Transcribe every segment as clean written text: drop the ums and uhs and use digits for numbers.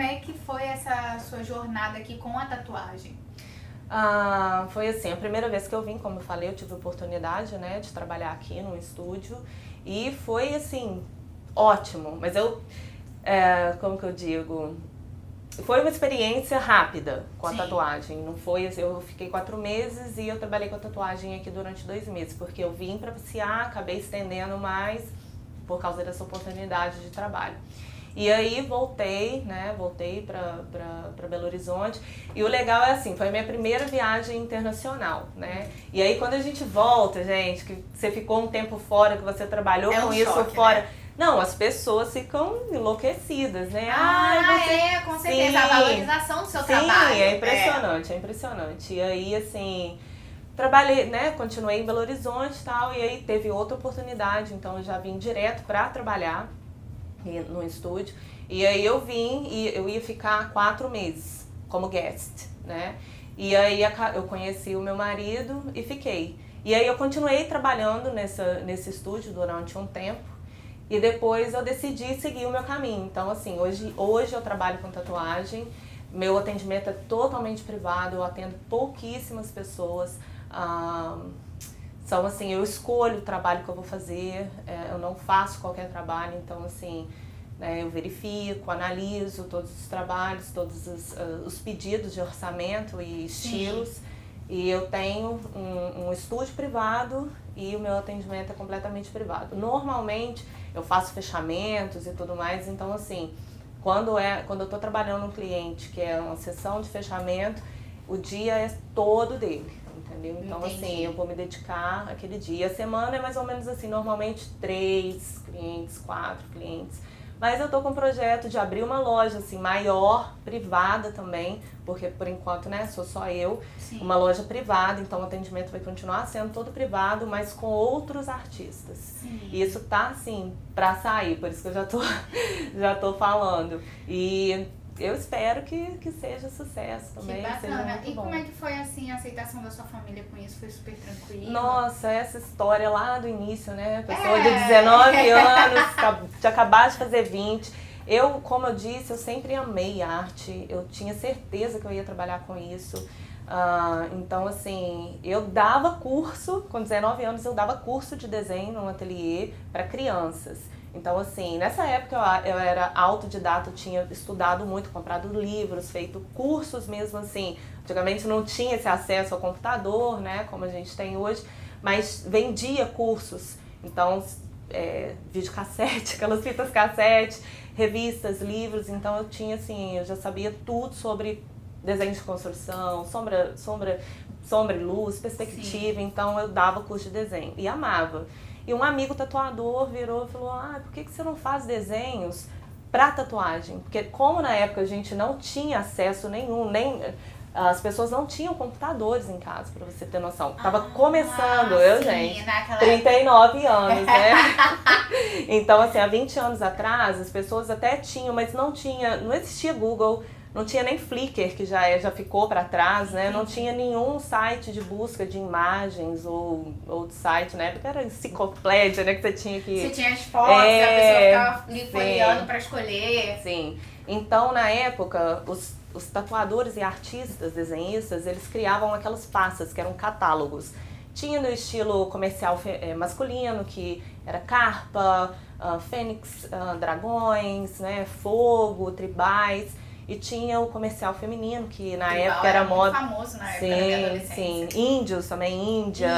como é que foi essa sua jornada aqui com a tatuagem? Foi assim, a primeira vez que eu vim, como eu falei, eu tive a oportunidade, né, de trabalhar aqui no estúdio e foi assim, ótimo, mas como que eu digo, foi uma experiência rápida com a tatuagem, não foi assim, eu fiquei 4 meses e eu trabalhei com a tatuagem aqui durante 2 meses, porque eu vim para passear, acabei estendendo mais por causa dessa oportunidade de trabalho. E aí voltei para Belo Horizonte. E o legal é assim, foi a minha primeira viagem internacional, né? E aí quando a gente volta, gente, que você ficou um tempo fora, que você trabalhou com isso choque, fora... Né? Não, as pessoas ficam enlouquecidas, né? Com certeza, a valorização do seu trabalho. Sim, é impressionante. E aí, assim, trabalhei, né, continuei em Belo Horizonte e tal, e aí teve outra oportunidade, então eu já vim direto para trabalhar no estúdio. E aí eu vim e eu ia ficar 4 meses como guest, né? E aí eu conheci o meu marido e fiquei. E aí eu continuei trabalhando nesse estúdio durante um tempo. E depois eu decidi seguir o meu caminho. Então, assim, hoje eu trabalho com tatuagem. Meu atendimento é totalmente privado, eu atendo pouquíssimas pessoas. Então, assim, eu escolho o trabalho que eu vou fazer, eu não faço qualquer trabalho, então, assim, né, eu verifico, analiso todos os trabalhos, todos os pedidos de orçamento e estilos. E eu tenho um estúdio privado e o meu atendimento é completamente privado. Normalmente, eu faço fechamentos e tudo mais, então, assim, quando eu estou trabalhando num cliente que é uma sessão de fechamento, o dia é todo dele. Entendeu? Então, assim, eu vou me dedicar aquele dia. A semana é mais ou menos assim, normalmente 3 clientes, 4 clientes. Mas eu tô com um projeto de abrir uma loja, assim, maior, privada também, porque por enquanto, né, sou só eu. Uma loja privada, então o atendimento vai continuar sendo todo privado, mas com outros artistas. E isso tá, assim, pra sair, por isso que eu já tô falando. E eu espero que seja sucesso também. Que bacana. Seja muito bom. Como é que foi, assim, a aceitação da sua família com isso? Foi super tranquilo? Nossa, essa história lá do início, né? Pessoa de 19 anos, de acabar de fazer 20. Como eu disse, eu sempre amei arte. Eu tinha certeza que eu ia trabalhar com isso. Então, assim, eu dava curso, com 19 anos eu dava curso de desenho num ateliê para crianças. Então, assim, nessa época eu era autodidata, eu tinha estudado muito, comprado livros, feito cursos mesmo, assim. Antigamente não tinha esse acesso ao computador, né, como a gente tem hoje, mas vendia cursos. Então, videocassete, aquelas fitas cassete, revistas, livros. Então, eu tinha, assim, eu já sabia tudo sobre desenho de construção, sombra e luz, perspectiva. Então, eu dava curso de desenho e amava. E um amigo tatuador virou e falou, por que você não faz desenhos pra tatuagem? Porque como na época a gente não tinha acesso nenhum, as pessoas não tinham computadores em casa, pra você ter noção. Tava começando, gente, 39 anos, né? Então, assim, há 20 anos atrás, as pessoas até tinham, mas não existia Google, não tinha nem Flickr, que já ficou para trás, né? Não tinha nenhum site de busca de imagens ou de site, na época era enciclopédia, né? Que você tinha que... Você tinha as fotos, a pessoa ficava ali folheando para escolher. Sim. Então, na época, os tatuadores e artistas, desenhistas, eles criavam aquelas pastas, que eram catálogos. Tinha no estilo comercial masculino, que era carpa, fênix, dragões, né? Fogo, tribais. E tinha o comercial feminino, que na época era moda. Muito famoso na época da minha adolescência. Sim, índios também, Índia.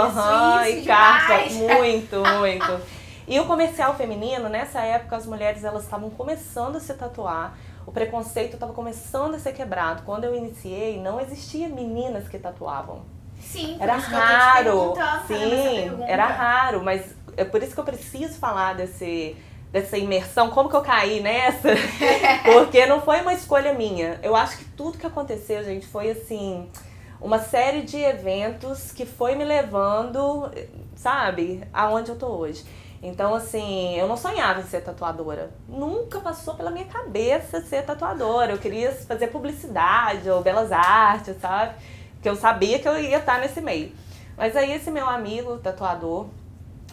Isso, e carpa, muito. E o comercial feminino, nessa época, as mulheres elas estavam começando a se tatuar. O preconceito estava começando a ser quebrado. Quando eu iniciei, não existia meninas que tatuavam. Sim, era por isso raro. Que eu tô te Sim, era raro, mas é por isso que eu preciso falar dessa imersão, como que eu caí nessa, porque não foi uma escolha minha. Eu acho que tudo que aconteceu, gente, foi assim, uma série de eventos que foi me levando, sabe, aonde eu tô hoje. Então, assim, eu não sonhava em ser tatuadora. Nunca passou pela minha cabeça ser tatuadora. Eu queria fazer publicidade ou belas artes, sabe? Porque eu sabia que eu ia estar nesse meio. Mas aí esse meu amigo tatuador,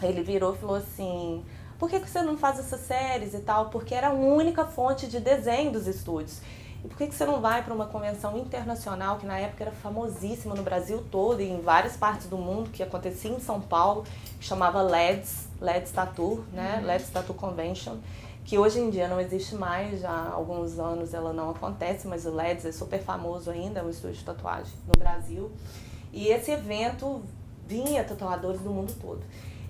ele virou e falou assim... por que você não faz essas séries e tal? Porque era a única fonte de desenho dos estúdios. E por que você não vai para uma convenção internacional, que na época era famosíssima no Brasil todo e em várias partes do mundo, que acontecia em São Paulo, que chamava LEDs Tattoo, né? LEDs Tattoo Convention, que hoje em dia não existe mais, já há alguns anos ela não acontece, mas o LEDs é super famoso ainda, é um estúdio de tatuagem no Brasil. E esse evento vinha tatuadores do mundo todo.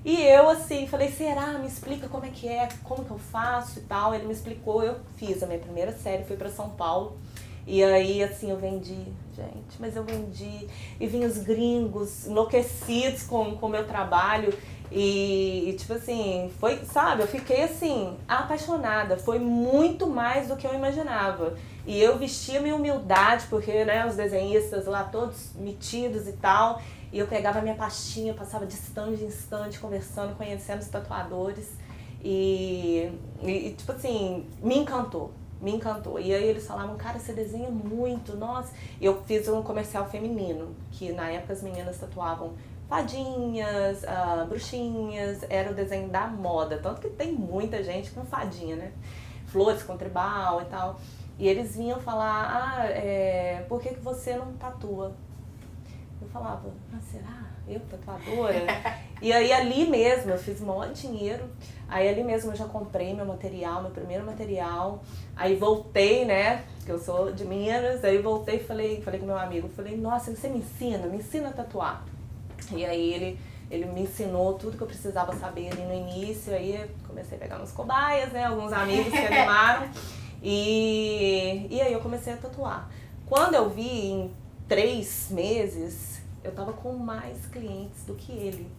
E eu, assim, falei, será? Me explica como é, como que eu faço e tal. Ele me explicou, eu fiz a minha primeira série, fui pra São Paulo. E aí, assim, eu vendi, gente, mas eu vendi. E vinham os gringos enlouquecidos com o meu trabalho. E, tipo assim, foi, sabe, eu fiquei, assim, apaixonada. Foi muito mais do que eu imaginava. E eu vestia minha humildade, porque, né, os desenhistas lá todos metidos e tal. E eu pegava minha pastinha, passava de stand em stand, conversando, conhecendo os tatuadores. E tipo assim, me encantou. E aí eles falavam, cara, você desenha muito, nossa. E eu fiz um comercial feminino, que na época as meninas tatuavam fadinhas, bruxinhas, era o desenho da moda. Tanto que tem muita gente com fadinha, né? Flores com tribal e tal. E eles vinham falar, por que você não tatua? Eu falava, será? Eu, tatuadora? E aí ali mesmo, eu fiz o maior dinheiro. Aí ali mesmo eu já comprei meu material, meu primeiro material. Aí voltei, né? Porque eu sou de Minas. Aí voltei e falei com meu amigo. Falei, nossa, você me ensina a tatuar. E aí ele me ensinou tudo que eu precisava saber ali no início. Aí comecei a pegar uns cobaias, né? Alguns amigos que animaram. E aí eu comecei a tatuar. Quando eu vi, em 3 meses, eu tava com mais clientes do que ele.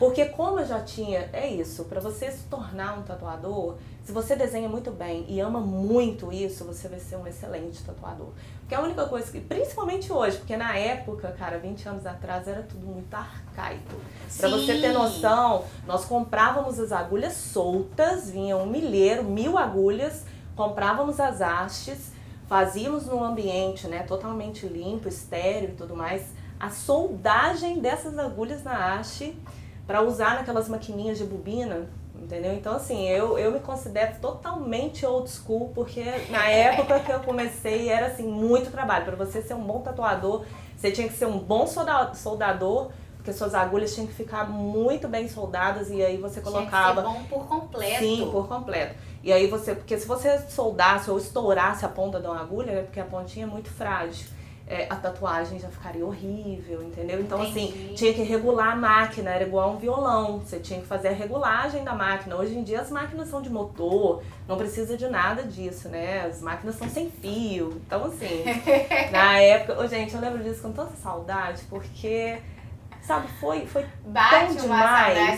Porque como eu já tinha, é isso, pra você se tornar um tatuador, se você desenha muito bem e ama muito isso, você vai ser um excelente tatuador. Porque a única coisa que, principalmente hoje, porque na época, cara, 20 anos atrás, era tudo muito arcaico. Pra você ter noção, nós comprávamos as agulhas soltas, vinha um milheiro, 1000 agulhas, comprávamos as hastes, fazíamos num ambiente, né, totalmente limpo, estéril e tudo mais, a soldagem dessas agulhas na haste para usar naquelas maquininhas de bobina, entendeu? Então, assim, eu me considero totalmente old school, porque na época que eu comecei era, assim, muito trabalho. Para você ser um bom tatuador, você tinha que ser um bom soldador, porque suas agulhas tinham que ficar muito bem soldadas e aí você colocava... Tinha que ser bom por completo. Sim, por completo. E aí porque se você soldasse ou estourasse a ponta de uma agulha, é porque a pontinha é muito frágil. A tatuagem já ficaria horrível, entendeu? Então, assim, tinha que regular a máquina, era igual um violão. Você tinha que fazer a regulagem da máquina. Hoje em dia as máquinas são de motor, não precisa de nada disso, né? As máquinas são sem fio. Então, assim, na época... gente, eu lembro disso com tanta saudade, porque... Sabe, foi Bate tão uma demais. saudade